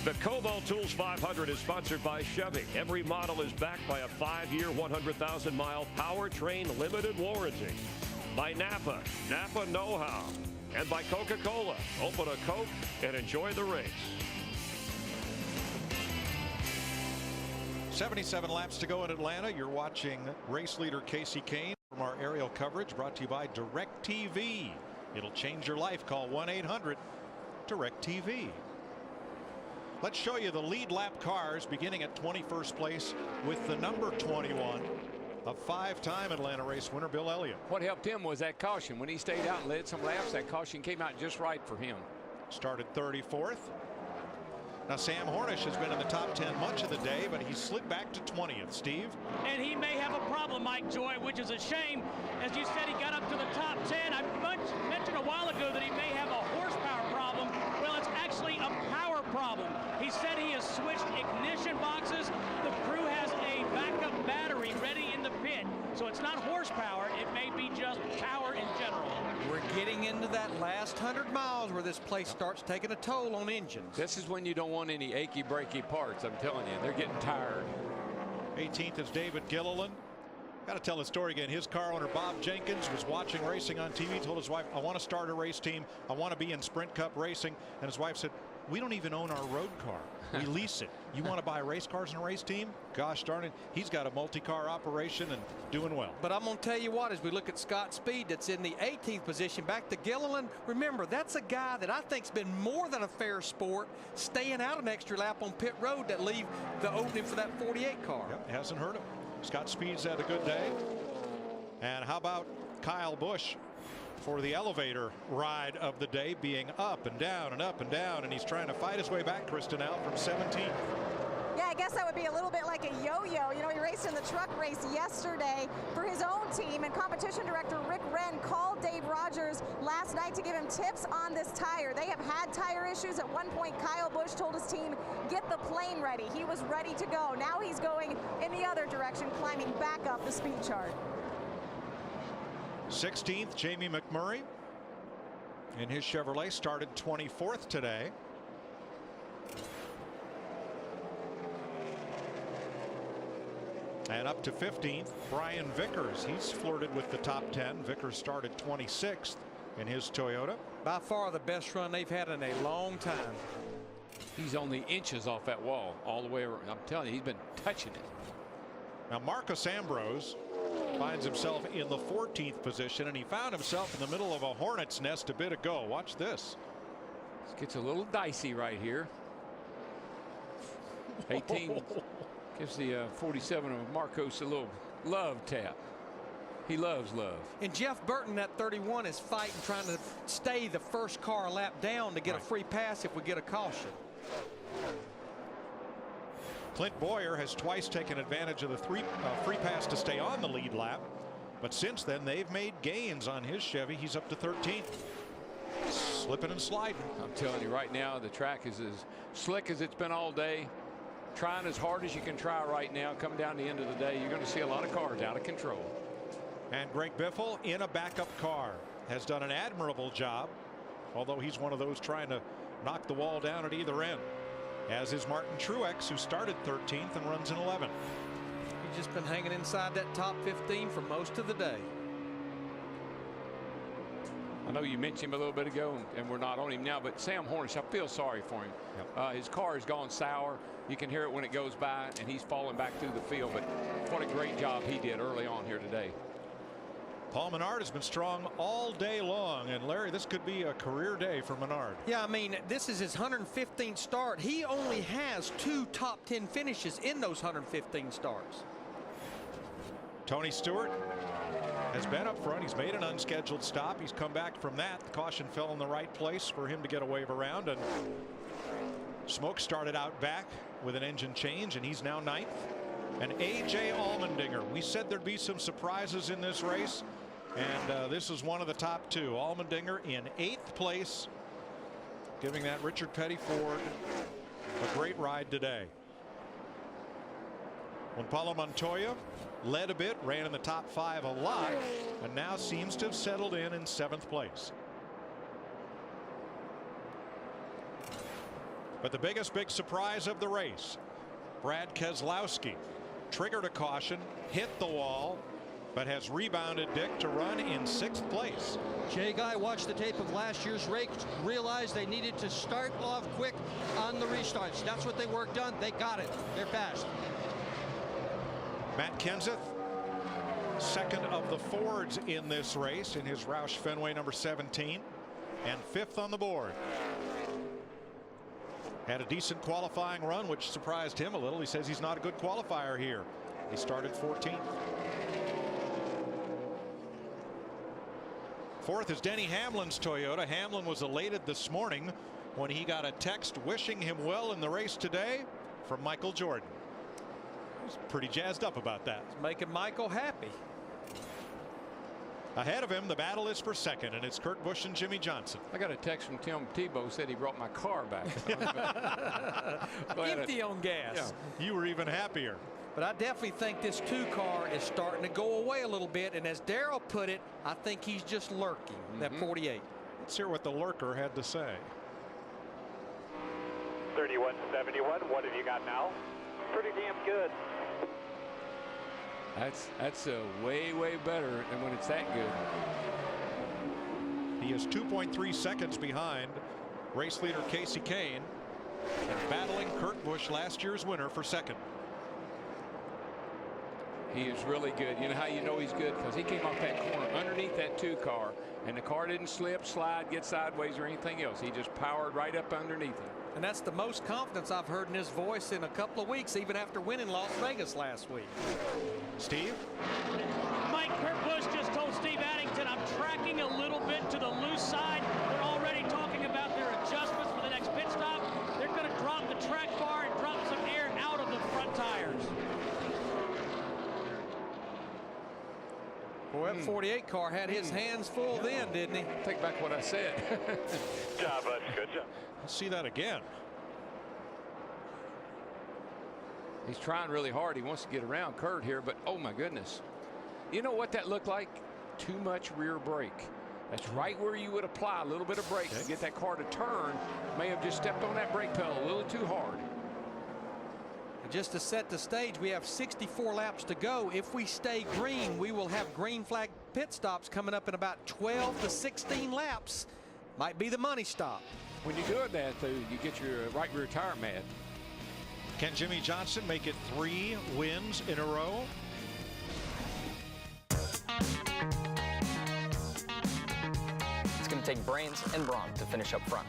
The Kobalt Tools 500 is sponsored by Chevy. Every model is backed by a 5-year, 100,000-mile powertrain limited warranty. By Napa, Napa know-how. And by Coca-Cola. Open a Coke and enjoy the race. 77 laps to go in Atlanta. You're watching race leader Casey Kane from our aerial coverage brought to you by DirecTV. It'll change your life. Call 1-800-DirecTV. Let's show you the lead lap cars beginning at 21st place with the number 21 of 5-time Atlanta race winner Bill Elliott. What helped him was that caution. When he stayed out and led some laps, that caution came out just right for him. Started 34th. Now Sam Hornish has been in the top 10 much of the day, but he slid back to 20th. Steve? And he may have a problem, Mike Joy, which is a shame. As you said, he got up to the top 10. I mentioned a while ago that he may have a horsepower problem. Well, it's actually a power problem. He said he has switched ignition boxes. The crew has a backup battery ready in the pit. So it's not horsepower. It may be just power in general. We're getting into that last 100 miles where this place starts taking a toll on engines. This is when you don't want any achy breaky parts. I'm telling you, they're getting tired. 18th is David Gilliland. Got to tell the story again. His car owner Bob Jenkins was watching racing on TV, told his wife, I want to start a race team. I want to be in Sprint Cup racing. And his wife said, we don't even own our road car. We lease it. You want to buy race cars and a race team? Gosh darn it. He's got a multi-car operation and doing well. But I'm going to tell you what, as we look at Scott Speed, that's in the 18th position, back to Gilliland. Remember, that's a guy that I think's been more than a fair sport, staying out an extra lap on pit road that leave the opening for that 48 car. Yep, hasn't hurt him. Scott Speed's had a good day. And how about Kyle Busch for the elevator ride of the day, being up and down and up and down, and he's trying to fight his way back, Kristen, out from 17th. Yeah, I guess that would be a little bit like a yo-yo. You know, he raced in the truck race yesterday for his own team, and competition director Rick Wren called Dave Rogers last night to give him tips on this tire. They have had tire issues. At one point, Kyle Busch told his team, get the plane ready. He was ready to go. Now he's going in the other direction, climbing back up the speed chart. 16th, Jamie McMurray in his Chevrolet, started 24th today. And up to 15th, Brian Vickers. He's flirted with the top 10. Vickers started 26th in his Toyota. By far the best run they've had in a long time. He's only inches off that wall all the way around. I'm telling you, he's been touching it. Now Marcus Ambrose finds himself in the 14th position, and he found himself in the middle of a hornet's nest a bit ago. Watch this. This gets a little dicey right here. 18 gives the 47 of Marcos a little love tap. He loves love. And Jeff Burton, that 31, is fighting, trying to stay the first car a lap down to get a free pass if we get a caution. Clint Boyer has twice taken advantage of the free pass to stay on the lead lap, but since then they've made gains on his Chevy. He's up to 13th. Slipping and sliding. I'm telling you right now, the track is as slick as it's been all day. Trying as hard as you can try right now. Come down the end of the day, you're going to see a lot of cars out of control. And Greg Biffle in a backup car has done an admirable job, although he's one of those trying to knock the wall down at either end, as is Martin Truex, who started 13th and runs in 11th. He's just been hanging inside that top 15 for most of the day. I know you mentioned him a little bit ago, and we're not on him now, but Sam Hornish, I feel sorry for him. Yep. His car has gone sour. You can hear it when it goes by, and he's falling back through the field. But what a great job he did early on here today. Paul Menard has been strong all day long, and Larry, this could be a career day for Menard. Yeah, I mean, this is his 115th start. He only has 2 top 10 finishes in those 115 starts. Tony Stewart has been up front. He's made an unscheduled stop. He's come back from that. The caution fell in the right place for him to get a wave around, and Smoke started out back with an engine change, and he's now 9th. And A.J. Allmendinger. We said there'd be some surprises in this race, and this is one of the top 2. Allmendinger in 8th place, giving that Richard Petty Ford a great ride today. When Paulo Montoya led a bit, ran in the top 5 a lot, and now seems to have settled in 7th place. But the big surprise of the race, Brad Keselowski triggered a caution, hit the wall, but has rebounded, Dick, to run in 6th place. Jay Guy watched the tape of last year's race, realized they needed to start off quick on the restarts. That's what they worked on. They got it. They're fast. Matt Kenseth, second of the Fords in this race in his Roush Fenway number 17, and 5th on the board. Had a decent qualifying run, which surprised him a little. He says he's not a good qualifier here. He started 14th. 4th is Denny Hamlin's Toyota. Hamlin was elated this morning when he got a text wishing him well in the race today from Michael Jordan. He's pretty jazzed up about that. It's making Michael happy. Ahead of him, the battle is for 2nd, and it's Kurt Busch and Jimmy Johnson. I got a text from Tim Tebow, said he brought my car back. Empty on gas. Yeah. You were even happier. But I definitely think this 2 car is starting to go away a little bit. And as Darrell put it, I think he's just lurking, that 48. Let's hear what the lurker had to say. 3171, what have you got now? Pretty damn good. That's way better than when it's that good. He is 2.3 seconds behind race leader Casey Kane and battling Kurt Busch, last year's winner, for 2nd. He is really good. You know how you know he's good? Because he came off that corner underneath that 2 car, and the car didn't slip, slide, get sideways, or anything else. He just powered right up underneath it. And that's the most confidence I've heard in his voice in a couple of weeks, even after winning Las Vegas last week. Steve? Mike, Kurt Busch just told Steve Addington, I'm tracking a little bit to the loose side. They're already talking about their adjustments for the next pit stop. They're going to drop the track bar and drop some air out of the front tires. Boy, that 48 car had his hands full then, didn't he? Take back what I said. Good job, bud. Good job. Let's see that again. He's trying really hard. He wants to get around Kurt here, but oh my goodness. You know what that looked like? Too much rear brake. That's right where you would apply a little bit of brake to get that car to turn. May have just stepped on that brake pedal a little too hard. And just to set the stage, we have 64 laps to go. If we stay green, we will have green flag pit stops coming up in about 12 to 16 laps. Might be the money stop. When you're doing that, though, you get your right rear tire mad. Can Jimmy Johnson make it 3 wins in a row? It's going to take brains and brawn to finish up front.